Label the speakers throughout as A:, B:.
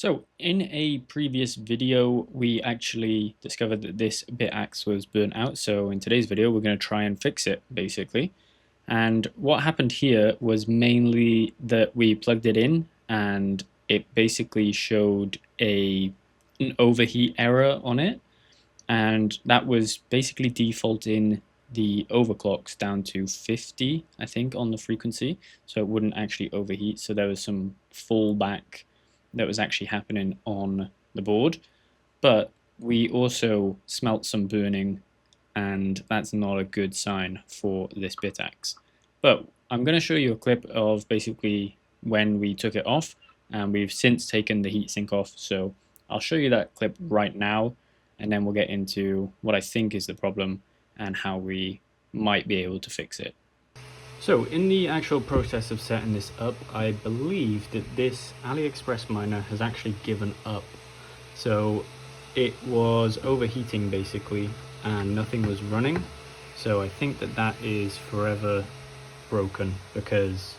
A: So in a previous video, we actually discovered that this Bitaxe was burnt out. So in today's video, we're going to try and fix it basically. And what happened here was mainly that we plugged it in and it basically showed an overheat error on it. And that was basically defaulting the overclocks down to 50, I think, on the frequency. So it wouldn't actually overheat. So there was some fallback that was actually happening on the board. But we also smelt some burning, and that's not a good sign for this Bitaxe. But I'm going to show you a clip of basically when we took it off, and we've since taken the heatsink off. So I'll show you that clip right now, and then we'll get into what I think is the problem and how we might be able to fix it. So in the actual process of setting this up, I believe that this AliExpress miner has actually given up. So it was overheating basically and nothing was running. So I think that that is forever broken because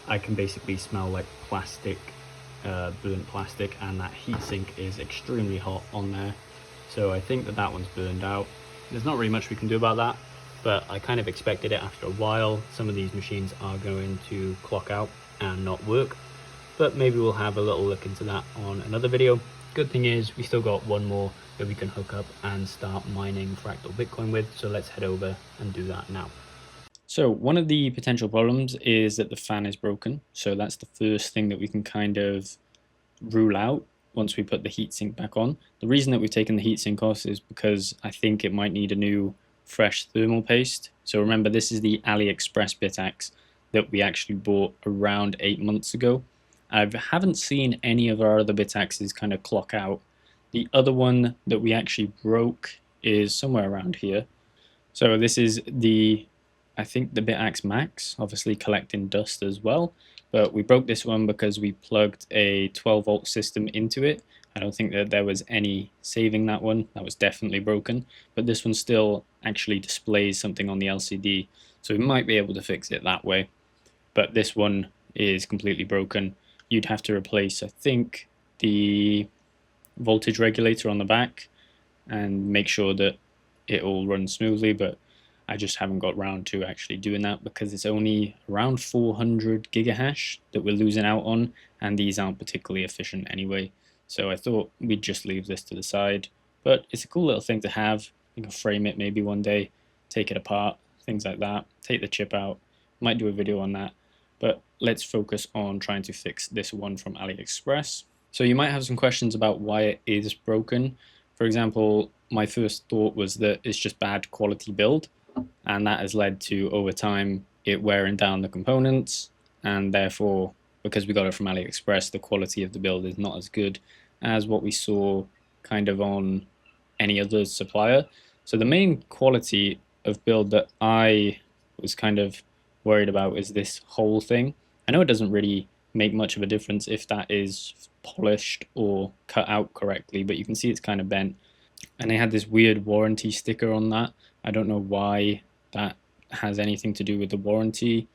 A: I can basically smell like plastic, burnt plastic, and that heatsink is extremely hot on there. So I think that that one's burned out. There's not really much we can do about that, but I kind of expected it after a while. Some of these machines are going to clock out and not work, but maybe we'll have a little look into that on another video. Good thing is we still got one more that we can hook up and start mining fractal Bitcoin with, so let's head over and do that now. So one of the potential problems is that the fan is broken, so that's the first thing that we can kind of rule out once we put the heatsink back on. The reason that we've taken the heatsink off is because I think it might need a new fresh thermal paste. So remember, this is the AliExpress Bitaxe that we actually bought around 8 months ago. I haven't seen any of our other Bitaxes kind of clock out. The other one that we actually broke is somewhere around here. So this is I think the Bitaxe Max, obviously collecting dust as well. But we broke this one because we plugged a 12-volt system into it. I don't think that there was any saving that one. That was definitely broken. But this one still actually displays something on the LCD. So we might be able to fix it that way. But this one is completely broken. You'd have to replace, I think, the voltage regulator on the back and make sure that it all runs smoothly. But I just haven't got round to actually doing that because it's only around 400 gigahash that we're losing out on, and these aren't particularly efficient anyway. So I thought we'd just leave this to the side, but it's a cool little thing to have. You can frame it maybe one day, take it apart, things like that, take the chip out. Might do a video on that, but let's focus on trying to fix this one from AliExpress. So you might have some questions about why it is broken. For example, my first thought was that it's just bad quality build, and that has led to, over time, it wearing down the components, and therefore, because we got it from AliExpress, the quality of the build is not as good as what we saw kind of on any other supplier. So the main quality of build that I was kind of worried about is this whole thing. I know it doesn't really make much of a difference if that is polished or cut out correctly, but you can see it's kind of bent. And they had this weird warranty sticker on that. I don't know why that has anything to do with the warranty.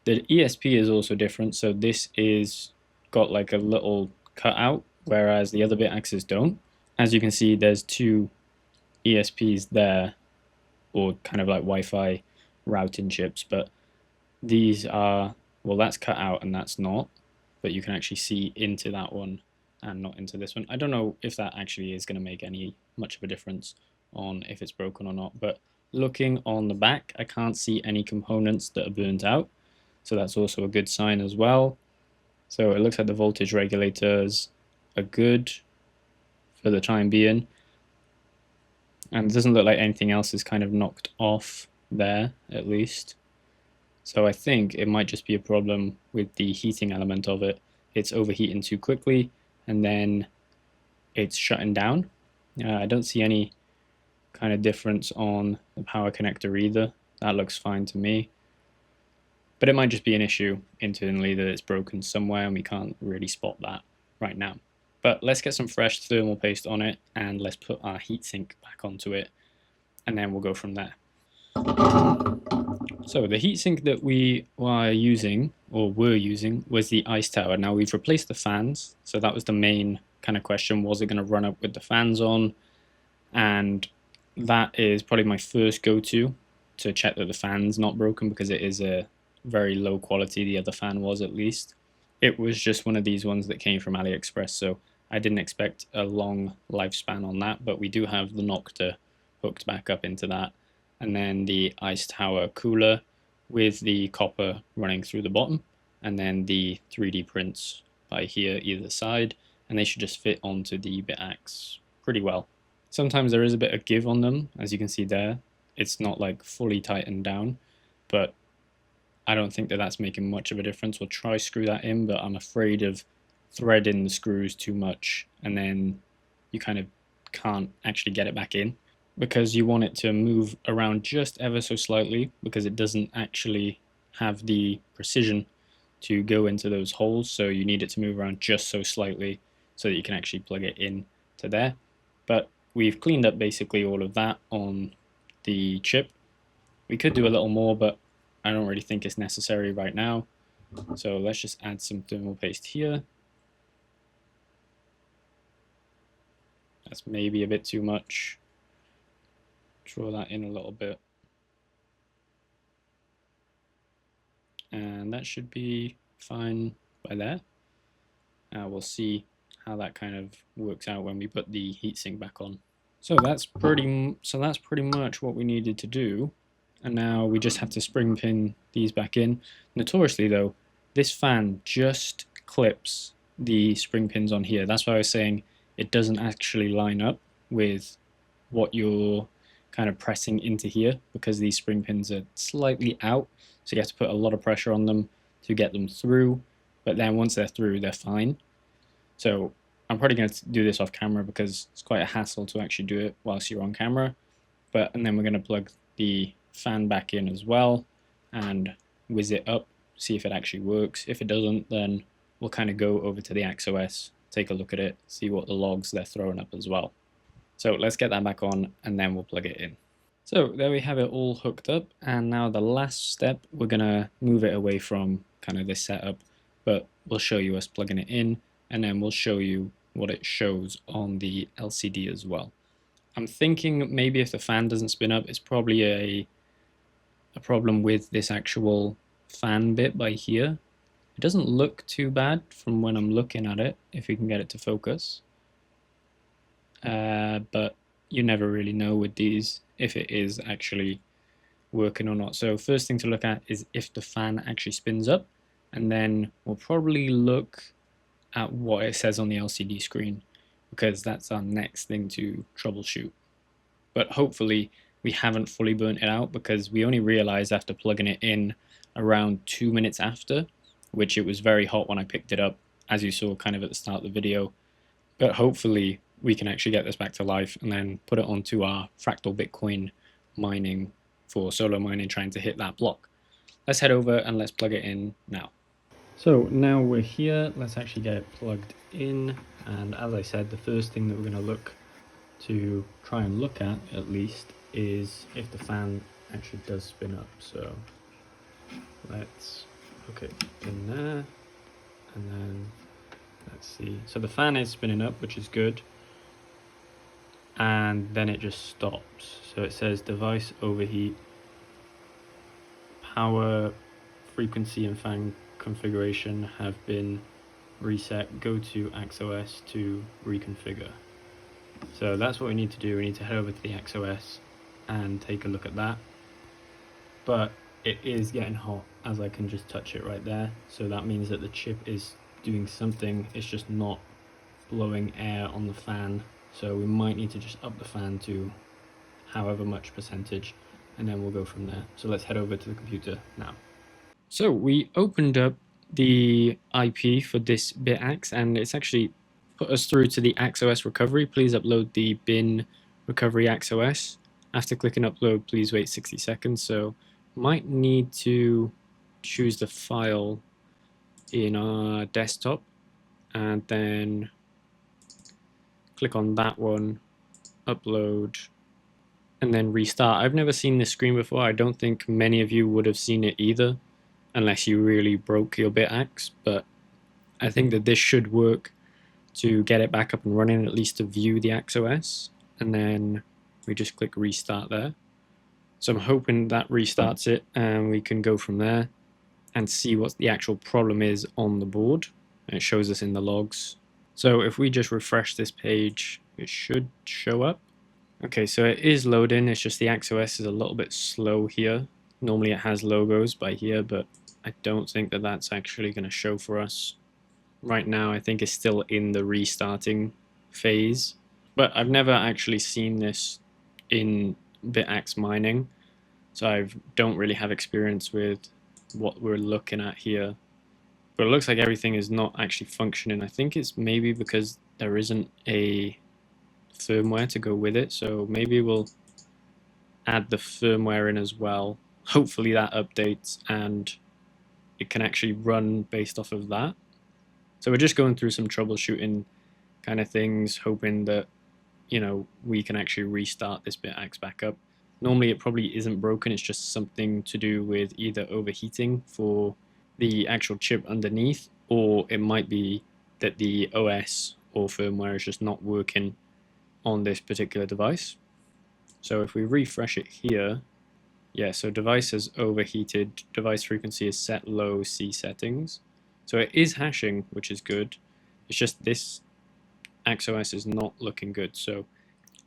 A: The ESP is also different, so this is got like a little cutout, whereas the other Bitaxes don't. As you can see, there's two ESPs there, or kind of like Wi-Fi routing chips, but these are, well, that's cut out and that's not, but you can actually see into that one and not into this one. I don't know if that actually is going to make any much of a difference on if it's broken or not, but looking on the back, I can't see any components that are burnt out, so that's also a good sign as well. So it looks like the voltage regulators are good for the time being, and it doesn't look like anything else is kind of knocked off there, at least. So I think it might just be a problem with the heating element of it. It's overheating too quickly, and then it's shutting down. I don't see any kind of difference on the power connector either. That looks fine to me. But it might just be an issue internally that it's broken somewhere and we can't really spot that right now. But let's get some fresh thermal paste on it and let's put our heatsink back onto it, and then we'll go from there. So the heatsink that we were using was the ice tower. Now we've replaced the fans, so that was the main kind of question: was it going to run up with the fans on? And that is probably my first go-to to check that the fan's not broken, because it is a very low quality. The other fan was, at least. It was just one of these ones that came from AliExpress, so I didn't expect a long lifespan on that, but we do have the Nocta hooked back up into that, and then the ice tower cooler with the copper running through the bottom, and then the 3D prints by here either side, and they should just fit onto the Bitaxe pretty well. Sometimes there is a bit of give on them, as you can see there. It's not like fully tightened down, but I don't think that that's making much of a difference. We'll try screw that in, but I'm afraid of threading the screws too much, and then you kind of can't actually get it back in, because you want it to move around just ever so slightly, because it doesn't actually have the precision to go into those holes, so you need it to move around just so slightly so that you can actually plug it in to there. But we've cleaned up basically all of that on the chip. We could do a little more, but I don't really think it's necessary right now. So let's just add some thermal paste here. That's maybe a bit too much. Draw that in a little bit. And that should be fine by there. We'll see how that kind of works out when we put the heatsink back on. So that's pretty much what we needed to do. And now we just have to spring pin these back in. Notoriously though, this fan just clips the spring pins on here. That's why I was saying it doesn't actually line up with what you're kind of pressing into here, because these spring pins are slightly out, so you have to put a lot of pressure on them to get them through, but then once they're through, they're fine. So I'm probably going to do this off camera, because it's quite a hassle to actually do it whilst you're on camera. And then we're going to plug the fan back in as well and whiz it up, see if it actually works. If it doesn't, then we'll kind of go over to the AXOS, take a look at it, see what the logs they're throwing up as well. So let's get that back on, and then we'll plug it in. So there we have it all hooked up, and now the last step, we're going to move it away from kind of this setup, but we'll show you us plugging it in, and then we'll show you what it shows on the LCD as well. I'm thinking maybe if the fan doesn't spin up, it's probably a problem with this actual fan bit by here. It doesn't look too bad from when I'm looking at it, if we can get it to focus. But you never really know with these if it is actually working or not. So first thing to look at is if the fan actually spins up, and then we'll probably look at what it says on the LCD screen, because that's our next thing to troubleshoot. But hopefully we haven't fully burnt it out, because we only realized after plugging it in around 2 minutes after, which it was very hot when I picked it up, as you saw kind of at the start of the video. But hopefully we can actually get this back to life and then put it onto our fractal Bitcoin mining for solo mining, trying to hit that block. Let's head over and let's plug it in now. So now we're here, let's actually get it plugged in. And as I said, the first thing that we're going to look to try and look at least, is if the fan actually does spin up. So let's hook it in there, and then let's see. So the fan is spinning up, which is good, and then it just stops. So it says device overheat, power, frequency and fan configuration have been reset, go to AXOS to reconfigure. So that's what we need to do. We need to head over to the AXOS and take a look at that. But it is getting hot, as I can just touch it right there. So that means that the chip is doing something, it's just not blowing air on the fan. So we might need to just up the fan to however much percentage, and then we'll go from there. So let's head over to the computer now. So we opened up the IP for this Bitaxe, and it's actually put us through to the AXOS recovery. Please upload the bin recovery AXOS. After clicking upload, please wait 60 seconds. So might need to choose the file in our desktop, and then click on that one, upload, and then restart. I've never seen this screen before. I don't think many of you would have seen it either, unless you really broke your Bitaxe, but I think that this should work to get it back up and running, at least to view the AxeOS, and then we just click restart there. So I'm hoping that restarts it and we can go from there and see what the actual problem is on the board. And it shows us in the logs. So if we just refresh this page, it should show up. Okay, so it is loading, it's just the AxeOS is a little bit slow here. Normally it has logos by here, but I don't think that that's actually going to show for us. Right now I think it's still in the restarting phase, but I've never actually seen this in Bitaxe mining, so I don't really have experience with what we're looking at here. But it looks like everything is not actually functioning. I think it's maybe because there isn't a firmware to go with it, so maybe we'll add the firmware in as well. Hopefully that updates and it can actually run based off of that. So we're just going through some troubleshooting kind of things, hoping that, you know, we can actually restart this Bitaxe back up. Normally it probably isn't broken, it's just something to do with either overheating for the actual chip underneath, or it might be that the OS or firmware is just not working on this particular device. So if we refresh it here, yeah, so device has overheated, device frequency is set low, C settings. So it is hashing, which is good. It's just this AxeOS is not looking good. So,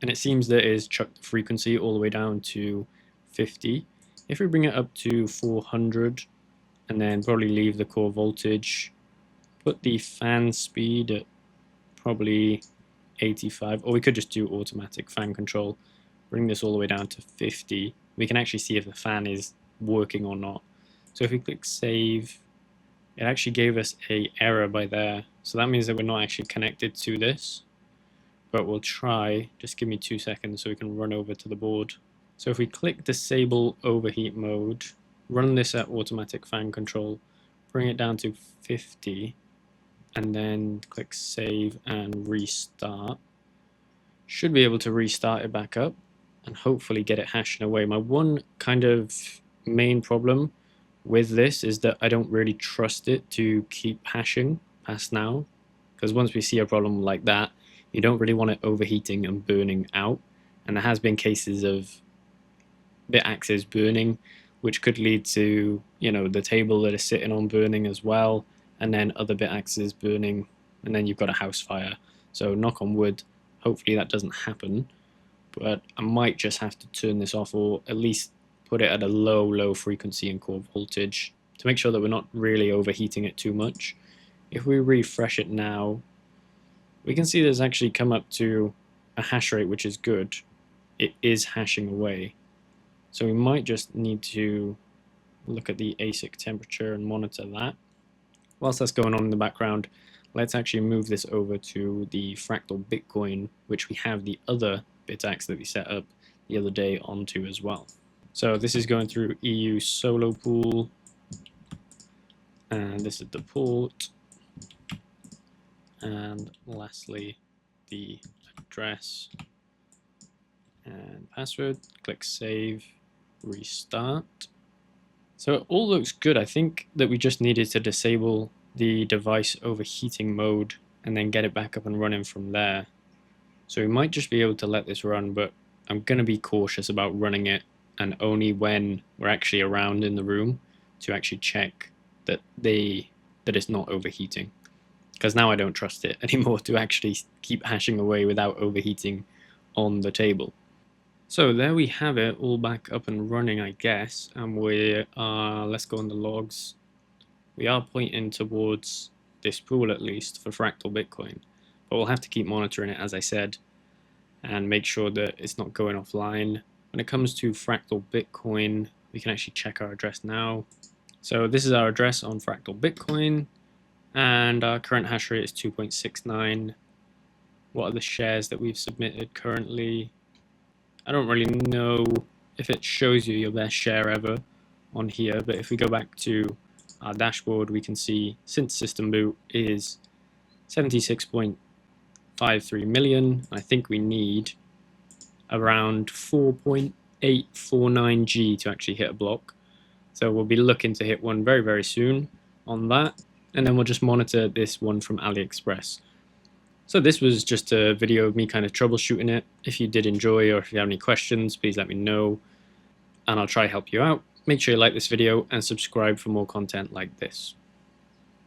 A: and it seems that it is chucked the frequency all the way down to 50. If we bring it up to 400, and then probably leave the core voltage, put the fan speed at probably 85, or we could just do automatic fan control, bring this all the way down to 50. We can actually see if the fan is working or not. So if we click save, it actually gave us an error by there. So that means that we're not actually connected to this, but we'll try. Just give me 2 seconds so we can run over to the board. So if we click disable overheat mode, run this at automatic fan control, bring it down to 50, and then click save and restart. Should be able to restart it back up and hopefully get it hashing away. My one kind of main problem with this is that I don't really trust it to keep hashing past now, because once we see a problem like that, you don't really want it overheating and burning out, and there has been cases of Bitaxes burning, which could lead to, you know, the table that is sitting on burning as well, and then other Bitaxes burning, and then you've got a house fire. So knock on wood, hopefully that doesn't happen, but I might just have to turn this off, or at least put it at a low frequency and core voltage to make sure that we're not really overheating it too much. If we refresh it now, we can see there's actually come up to a hash rate, which is good. It is hashing away. So we might just need to look at the ASIC temperature and monitor that. Whilst that's going on in the background, let's actually move this over to the fractal Bitcoin, which we have the other Bitaxe that we set up the other day onto as well. So this is going through EU solo pool, and this is the port, and lastly the address and password. Click save, restart. So it all looks good. I think that we just needed to disable the device overheating mode and then get it back up and running from there. So we might just be able to let this run, but I'm going to be cautious about running it, and only when we're actually around in the room to actually check that it's not overheating, because now I don't trust it anymore to actually keep hashing away without overheating on the table. So there we have it, all back up and running, I guess, and we are, let's go on the logs. We are pointing towards this pool at least for fractal Bitcoin, but we'll have to keep monitoring it, as I said, and make sure that it's not going offline. When it comes to fractal Bitcoin, we can actually check our address now. So this is our address on fractal Bitcoin, and our current hash rate is 2.69. What are the shares that we've submitted currently? I don't really know if it shows you your best share ever on here, but if we go back to our dashboard, we can see since system boot is 76.53 million. I think we need around 4.849G to actually hit a block. So we'll be looking to hit one very, very soon on that. And then we'll just monitor this one from AliExpress. So this was just a video of me kind of troubleshooting it. If you did enjoy, or if you have any questions, please let me know and I'll try help you out. Make sure you like this video and subscribe for more content like this.